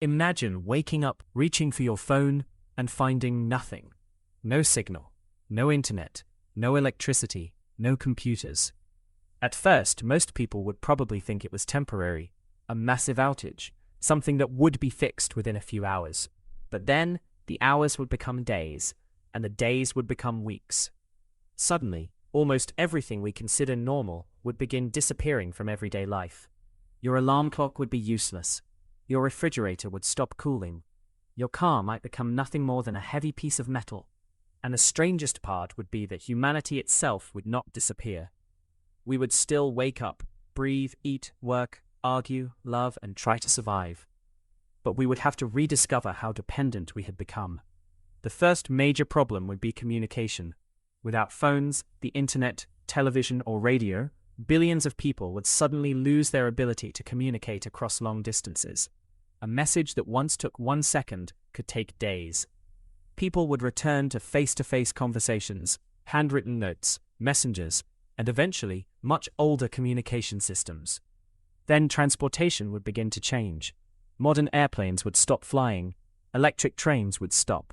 Imagine waking up, reaching for your phone, and finding nothing. No signal, no internet, no electricity, no computers. At first, most people would probably think it was temporary, a massive outage, something that would be fixed within a few hours. But then, the hours would become days, and the days would become weeks. Suddenly, almost everything we consider normal would begin disappearing from everyday life. Your alarm clock would be useless. Your refrigerator would stop cooling. Your car might become nothing more than a heavy piece of metal. And the strangest part would be that humanity itself would not disappear. We would still wake up, breathe, eat, work, argue, love, and try to survive. But we would have to rediscover how dependent we had become. The first major problem would be communication. Without phones, the internet, television, or radio, billions of people would suddenly lose their ability to communicate across long distances. A message that once took 1 second could take days. People would return to face-to-face conversations, handwritten notes, messengers, and eventually, much older communication systems. Then transportation would begin to change. Modern airplanes would stop flying. Electric trains would stop.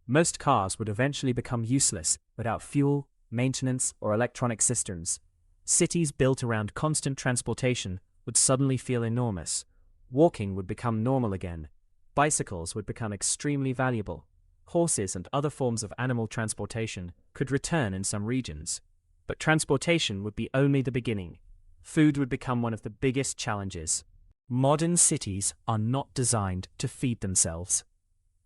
Most cars would eventually become useless without fuel, maintenance, or electronic systems. Cities built around constant transportation would suddenly feel enormous. Walking would become normal again. Bicycles would become extremely valuable. Horses and other forms of animal transportation could return in some regions. But transportation would be only the beginning. Food would become one of the biggest challenges. Modern cities are not designed to feed themselves.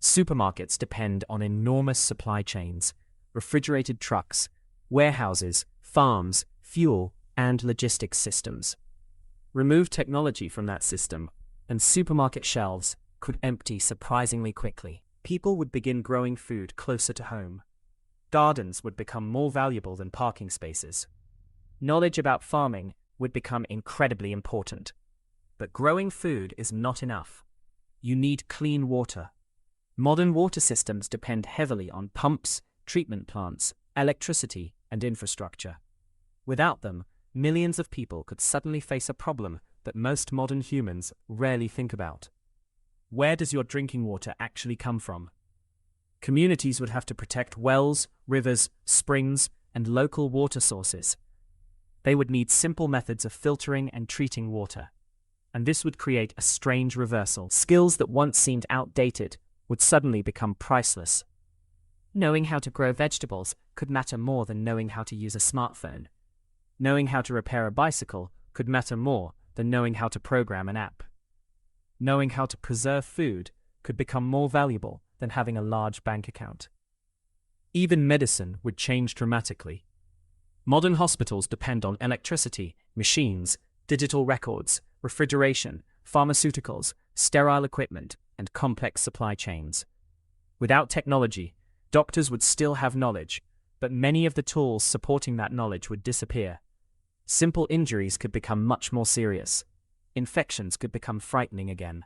Supermarkets depend on enormous supply chains, refrigerated trucks, warehouses, farms, fuel, and logistics systems. Remove technology from that system, and supermarket shelves could empty surprisingly quickly. People would begin growing food closer to home. Gardens would become more valuable than parking spaces. Knowledge about farming would become incredibly important. But growing food is not enough. You need clean water. Modern water systems depend heavily on pumps, treatment plants, electricity, and infrastructure. Without them, millions of people could suddenly face a problem that most modern humans rarely think about. Where does your drinking water actually come from? Communities would have to protect wells, rivers, springs, and local water sources. They would need simple methods of filtering and treating water. And this would create a strange reversal. Skills that once seemed outdated would suddenly become priceless. Knowing how to grow vegetables could matter more than knowing how to use a smartphone. Knowing how to repair a bicycle could matter more than knowing how to program an app. Knowing how to preserve food could become more valuable than having a large bank account. Even medicine would change dramatically. Modern hospitals depend on electricity, machines, digital records, refrigeration, pharmaceuticals, sterile equipment, and complex supply chains. Without technology, doctors would still have knowledge, but many of the tools supporting that knowledge would disappear. Simple injuries could become much more serious. Infections could become frightening again.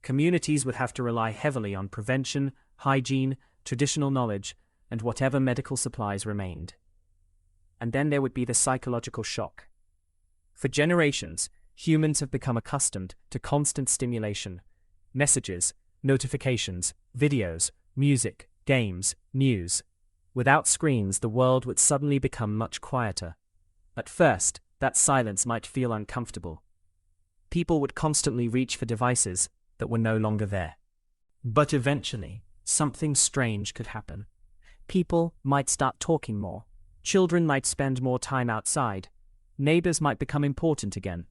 Communities would have to rely heavily on prevention, hygiene, traditional knowledge, and whatever medical supplies remained. And then there would be the psychological shock. For generations, humans have become accustomed to constant stimulation. Messages, notifications, videos, music, games, news. Without screens, the world would suddenly become much quieter. At first, that silence might feel uncomfortable. People would constantly reach for devices that were no longer there. But eventually, something strange could happen. People might start talking more. Children might spend more time outside. Neighbors might become important again.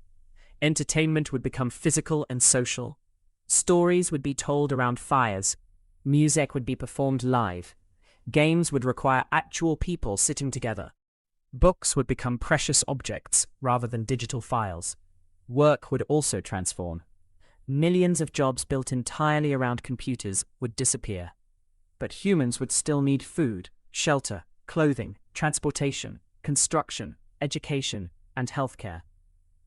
Entertainment would become physical and social. Stories would be told around fires. Music would be performed live. Games would require actual people sitting together. Books would become precious objects rather than digital files. Work would also transform. Millions of jobs built entirely around computers would disappear. But humans would still need food, shelter, clothing, transportation, construction, education, and healthcare.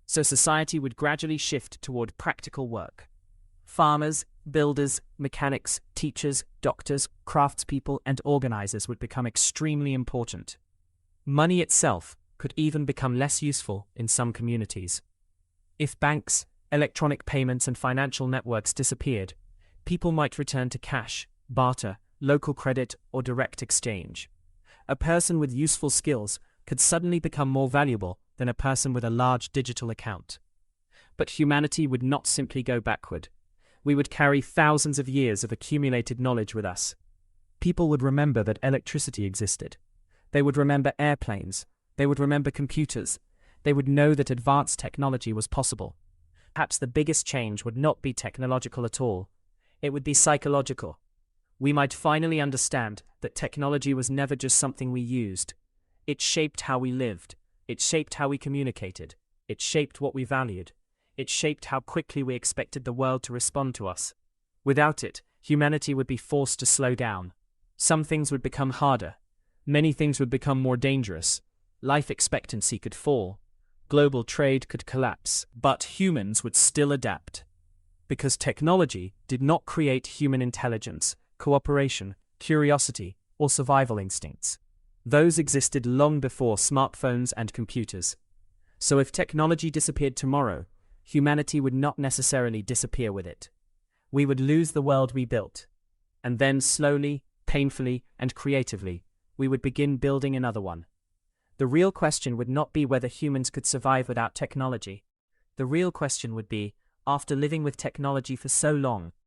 So society would gradually shift toward practical work. Farmers, builders, mechanics, teachers, doctors, craftspeople, and organizers would become extremely important. Money itself could even become less useful in some communities. If banks, electronic payments, and financial networks disappeared, People might return to cash, barter, local credit, or direct exchange. A person with useful skills could suddenly become more valuable than a person with a large digital account. But humanity would not simply go backward. We would carry thousands of years of accumulated knowledge with us. People would remember that electricity existed. They would remember airplanes. They would remember computers. They would know that advanced technology was possible. Perhaps the biggest change would not be technological at all. It would be psychological. We might finally understand that technology was never just something we used. It shaped how we lived. It shaped how we communicated. It shaped what we valued. It shaped how quickly we expected the world to respond to us. Without it, humanity would be forced to slow down. Some things would become harder. Many things would become more dangerous. Life expectancy could fall. Global trade could collapse. But humans would still adapt. Because technology did not create human intelligence, cooperation, curiosity, or survival instincts. Those existed long before smartphones and computers. So if technology disappeared tomorrow, humanity would not necessarily disappear with it. We would lose the world we built. And then slowly, painfully, and creatively, we would begin building another one. The real question would not be whether humans could survive without technology. The real question would be, after living with technology for so long,